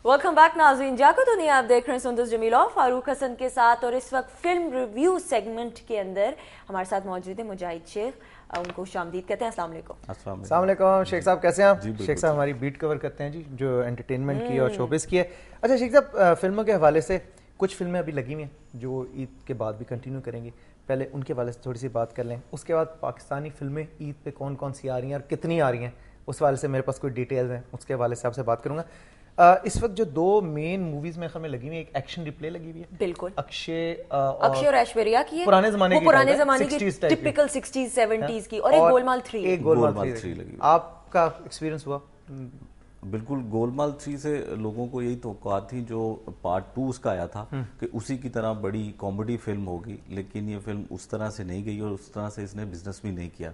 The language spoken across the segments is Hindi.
वेलकम बैक नाज़रीन, जाको दुनिया आप देख रहे हैं सुंदस जमील और फारूक हसन के साथ। और इस वक्त फिल्म रिव्यू सेगमेंट के अंदर हमारे साथ मौजूद है मुजाहिद शेख, उनको खुशामदीद कहते हैं। अस्सलाम वालेकुम। अस्सलाम वालेकुम शेख साहब, कैसे हैं आप? शेख साहब हमारी बीट कवर करते हैं जी, जो एंटरटेनमेंट की और शोबिस की है। अच्छा शेख साहब, फिल्मों के हवाले से कुछ फिल्में अभी लगी हुई हैं जो ईद के बाद भी कंटिन्यू करेंगी, पहले उनके हवाले से थोड़ी सी बात कर लें। उसके बाद पाकिस्तानी फिल्में ईद पे कौन कौन सी आ रही हैं और कितनी आ रही हैं, उस हवाले से मेरे पास कोई डिटेल्स हैं, उसके हवाले से आपसे बात करूंगा। इस वक्त जो दो मेन मूवीज में हमें लगी हुई है, एक एक्शन रिप्ले लगी हुई है, बिल्कुल अक्षय और ऐश्वर्या की है, पुराने जमाने की टिपिकल 60s 70s की, और एक गोलमाल 3 लगी। आपका एक्सपीरियंस हुआ? बिल्कुल, गोलमाल 3 से लोगों को यही तवक्कुआत थी जो पार्ट 2 उसका आया था कि उसी की तरह बड़ी कॉमेडी फिल्म होगी, लेकिन ये फिल्म उस तरह से नहीं गई और उस तरह से इसने बिजनेस भी नहीं किया।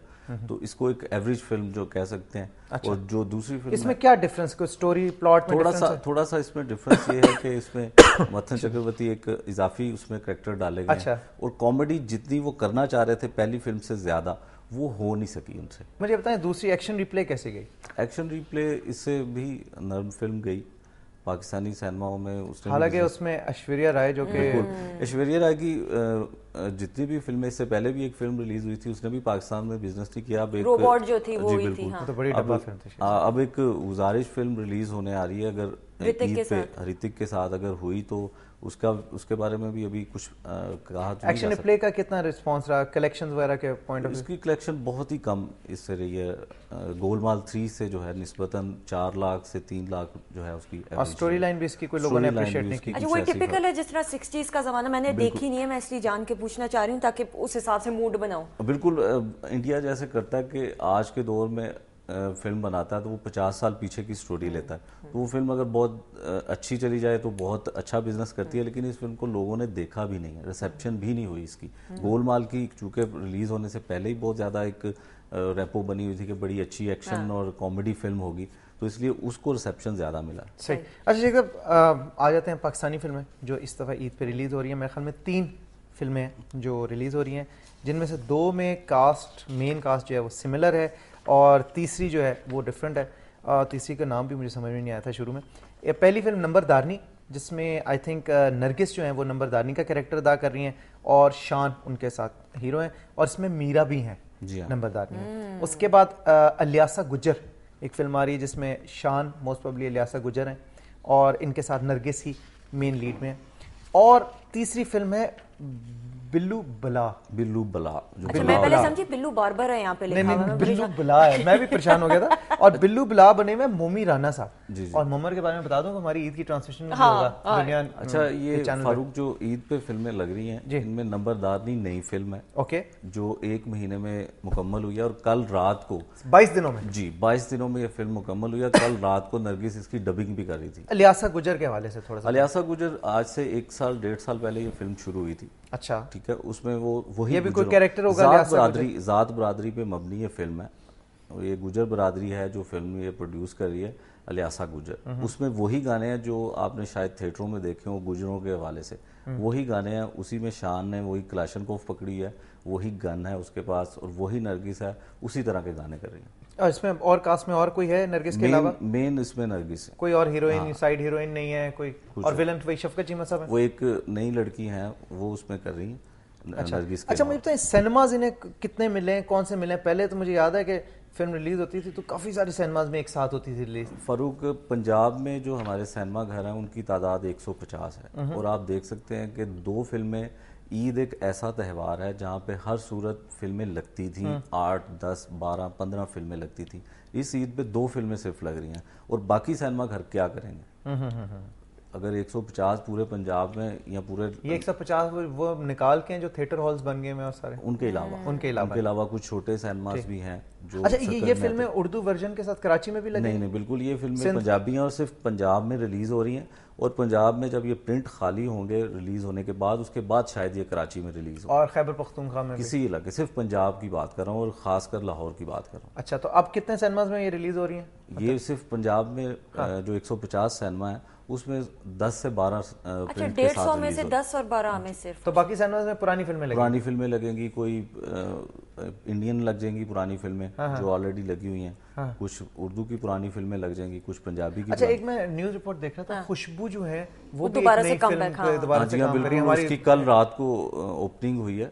तो इसको एक एवरेज फिल्म जो कह सकते हैं। अच्छा। और जो दूसरी फिल्म, इसमें क्या डिफरेंस, कोई स्टोरी प्लॉट में थोड़ा सा इसमें डिफरेंस ये है कि इसमें मथन चक्रवर्ती एक इजाफी उसमें कैरेक्टर डाले गए। अच्छा। और कॉमेडी जितनी वो करना चाह रहे थे पहली फिल्म से ज्यादा, वो हो नहीं सकी उनसे। मुझे बताएं दूसरी एक्शन रिप्ले कैसे गई? एक्शन रिप्ले इससे भी नर्म फिल्म गई पाकिस्तानी सिनेमाओं में। हालांकि उसमें ऐश्वर्या राय जो कि ऐश्वर्या राय की जितनी भी फिल्में, इससे पहले भी एक फिल्म रिलीज हुई थी, उसने भी पाकिस्तान में बिजनेस नहीं किया। अब एक रोबोट जो थी वो हुई थी। तो बड़ी डब्बा फिल्म थी। अब एक गुजारिश फिल्म रिलीज होने आ रही है, अगर ऋतिक के साथ अगर हुई तो उसके बारे में भी अभी कुछ कहा तो एक्शन रिप्ले का कितना रिस्पांस रहा कलेक्शन वगैरह के पॉइंट ऑफ व्यू? इसकी कलेक्शन बहुत ही कम इससे रही है। गोलमाल 3 से जो है निस्बतन 4 लाख से 3 लाख जो है उसकी। और स्टोरी लाइन भी इसकी कोई लोगों ने अप्रिशिएट नहीं की। अच्छा, वो टिपिकल है जिस तरह 60s का जमाना, मैंने देखी नहीं है, मैं इसलिए जान के पूछना चाह रही हूँ ताकि उस हिसाब से मूड बनाऊं। बिल्कुल, इंडिया जैसे करता है कि आज के दौर में फिल्म बनाता है तो वो 50 साल पीछे की स्टोरी लेता है। तो वो फिल्म अगर बहुत अच्छी चली जाए तो बहुत अच्छा बिजनेस करती है, लेकिन इस फिल्म को लोगों ने देखा भी नहीं है, रिसेप्शन भी नहीं हुई इसकी। गोलमाल की चूंकि रिलीज होने से पहले ही बहुत ज्यादा एक रेपो बनी हुई थी कि बड़ी अच्छी एक्शन और कॉमेडी फिल्म होगी, तो इसलिए उसको रिसेप्शन ज्यादा मिला। सही। अच्छा शेख साहब, आ जाते हैं पाकिस्तानी फिल्में जो इस दफ़ा ईद पे रिलीज हो रही है। मेरे ख्याल में 3 फिल्में जो रिलीज हो रही हैं, जिनमें से 2 में मेन कास्ट जो है वो सिमिलर है और तीसरी जो है वो डिफरेंट है। तीसरी का नाम भी मुझे समझ में नहीं आया था शुरू में। पहली फिल्म नंबरदारनी, जिसमें आई थिंक नरगिस जो है वो नंबरदारनी का कैरेक्टर अदा कर रही हैं और शान उनके साथ हीरो हैं, और इसमें मीरा भी हैं नंबरदारनी में। उसके बाद अलियासा गुजर एक फिल्म आ रही है जिसमें शान मोस्ट प्रोबेबली अलियासा गुजर हैं और इनके साथ नरगिस ही मेन लीड में। और तीसरी फिल्म है बिल्लू बला जो अच्छा, मैं पहले समझी बिल्लू बार्बर है यहाँ पे लिखा हुआ है। बिल्लू बला है, मैं भी परेशान हो गया था। और बिल्लू बला बने हुए मोमी राना साहब। और मोमर के बारे में बता दूं, हमारी ईद की ट्रांसमिशन में होगा दुनिया। अच्छा, ये फारूक जो ईद पे फिल्में लग रही हैं, इनमें नंबरदारनी नई फिल्म है, ओके, जो 1 महीने में मुकम्मल हुई है और कल रात को 22 दिनों में 22 दिनों में ये फिल्म मुकम्मल हुई है। कल रात को नरगिस इसकी डबिंग भी कर रही थी। अलियासा गुजर के हवाले से थोड़ा सा। अलियासा गुजर आज से 1 साल 1.5 साल पहले ये फिल्म शुरू हुई थी। अच्छा, ठीक है। उसमें वही भी कोई कैरेक्टर होगा, जात बरादरी पे मबनी ये फिल्म है। और ये गुजर बरादरी है जो फिल्म ये प्रोड्यूस कर रही है, अलियासा गुजर। उसमें वही गाने हैं जो आपने शायद थिएटरों में देखे हो गुजरों के हवाले से, वही गाने हैं। उसी में शान ने वही क्लाशनकोफ पकड़ी है, वही गन है उसके पास, और वही नरगिस है, उसी तरह के गाने कर रही है। और इसमें और कास्ट में और कोई है नरगिस के अलावा? मेन इसमें नरगिस है, कोई और हीरोइन साइड हीरोइन नहीं है कोई? और विलन वही शफकत चीमा साहब है, वो एक नई लड़की है, वो उसमें कर रही है। अच्छा, मुझे बताएं सिनेमाज इन्हें कितने मिले, कौन से मिले? पहले तो मुझे याद है कि फिल्म रिलीज होती थी तो काफी सारे सिनेमाज में एक साथ होती थी रिलीज। फरूक, पंजाब में जो हमारे सिनेमा घर हैं उनकी तादाद 150 है, और आप देख सकते हैं कि 2 फिल्में, ईद एक ऐसा त्यौहार है जहाँ पे हर सूरत फिल्में लगती थी, 8, 10, 12, 15 फिल्में लगती थी। इस ईद पे 2 फिल्में सिर्फ लग रही हैं, और बाकी सिनेमा घर क्या करेंगे? अगर 150 पूरे पंजाब में या पूरे, ये 150 वो निकाल के जो थिएटर हॉल्स बन गए हैं और सारे उनके अलावा कुछ छोटे सिनेमास भी हैं जो। अच्छा, ये फिल्में उर्दू वर्जन के साथ कराची में भी लगी? नहीं, बिल्कुल, ये फिल्में पंजाबी हैं और सिर्फ पंजाब में रिलीज हो रही हैं। और पंजाब में जब ये प्रिंट खाली होंगे रिलीज होने के बाद, उसके बाद शायद ये कराची में रिलीज हो, और खैबर पख्तूनख्वा में किसी इलाके, सिर्फ पंजाब की बात कर रहा हूँ और खासकर लाहौर की बात कर रहा हूँ। अच्छा, तो अब कितने सिनेमाज में ये रिलीज हो रही है? ये सिर्फ पंजाब में जो 150 सिनेमा है उसमें 10 से 12 अच्छा, 150 में से 10 और 12 में सिर्फ। तो बाकी सिनेमाज में पुरानी फिल्में लगेंगी? पुरानी फिल्में लगेंगी, कोई इंडियन लग जाएंगी पुरानी फिल्में जो ऑलरेडी लगी हुई हैं, कुछ उर्दू की पुरानी फिल्में लग जाएंगी, कुछ पंजाबी की। अच्छा, एक मैं न्यूज़ रिपोर्ट देख रहा था, खुशबू जो है वो भी दोबारा एक से नई कम फिल्म बैक, पे दोबारा से काम कर रही है। बिल्कुल, उसकी कल रात को ओपनिंग हुई है।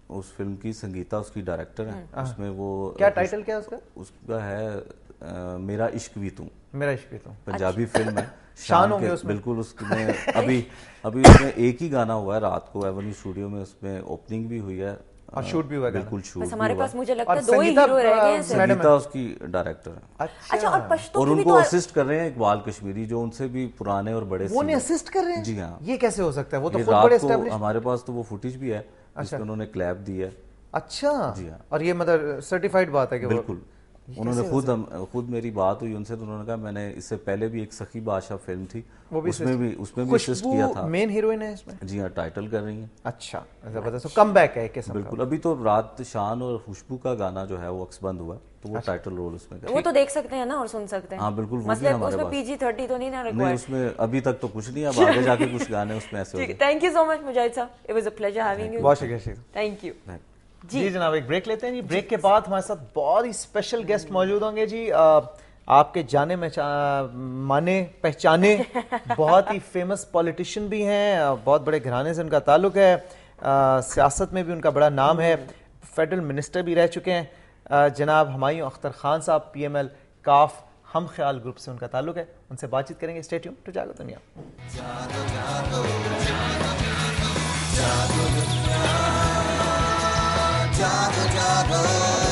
उस फिल्म की संगीता उसकी डायरेक्टर है। उसमें वो क्या टाइटल क्या है उसका? उसका है मेरा इश्क भी तू, मेरा इश्क भी तू, पंजाबी फिल्म है। शान होंगे उसमें। बिल्कुल, उसमें अभी उसमें एक ही गाना हुआ है रात को एवेन्यू स्टूडियो में, उसमें ओपनिंग भी हुई है और शूट भी हुआ। बिल्कुल शूट बस हमारे भी हुआ। पास मुझे लगता है और 2 ही संगीता, हीरो रह गए हैं सिर्फ। संगीता उसकी डायरेक्टर है। अच्छा, और पश्तो और की भी उनको तो असिस्ट कर रहे हैं इकबाल कश्मीरी, जो उनसे भी पुराने और बड़े वो नहीं senior- असिस्ट कर रहे हैं? जी हाँ। ये कैसे हो सकता है? वो तो ये खुद रात बड़े को एस्टैब्लिश। हमारे पास तो वो फुटेज भी है जिसमें उन्होंने क्लैप दी है। अच्छा जी हाँ। और ये मतलब सर्टिफाइड बात है कि वो बिल्कुल, उन्होंने खुद मेरी बात हुई उनसे, तो उन्होंने कहा मैंने इससे पहले भी एक सखी बादशाह फिल्म थी, वो भी उसमें भी असिस्ट किया था। मेन हीरोइन है इसमें? जी हाँ, टाइटल कर रही हैं। अच्छा, जबरदस्त कम बैक है एक किस्म का। बिल्कुल, अभी तो रात शान और खुशबू का गाना जो है वो अक्सबंद हुआ, तो वो टाइटल रोल उसमें कर। वो तो देख सकते हैं ना और सुन सकते हैं। हाँ बिल्कुल, वो भी मतलब हमारे उसमें पास PG-13 तो नहीं ना नहीं, रिक्वायर्ड? उसमें अभी तक तो कुछ नहीं है, अब आगे जाके कुछ गाने उसमें ऐसे हो ठीक है, थैंक यू सो मच मुजाहिद साहब, it was a pleasure having you. बहुत शुक्रिया। Thank you. जाए। जी जनाब, एक ब्रेक लेते हैं जी। ब्रेक के बाद हमारे साथ बहुत ही स्पेशल गेस्ट मौजूद होंगे जी। आपके जाने में माने पहचाने बहुत ही फेमस पॉलिटिशियन भी हैं, बहुत बड़े घराने से उनका ताल्लुक है, सियासत में भी उनका बड़ा नाम है, फेडरल मिनिस्टर भी रह चुके हैं। जनाब हुमायूं अख्तर खान साहब, PML काफ हम ख्याल ग्रुप से उनका ताल्लुक है, उनसे बातचीत करेंगे। स्टे ट्यून्ड टू जागो दुनिया। जागो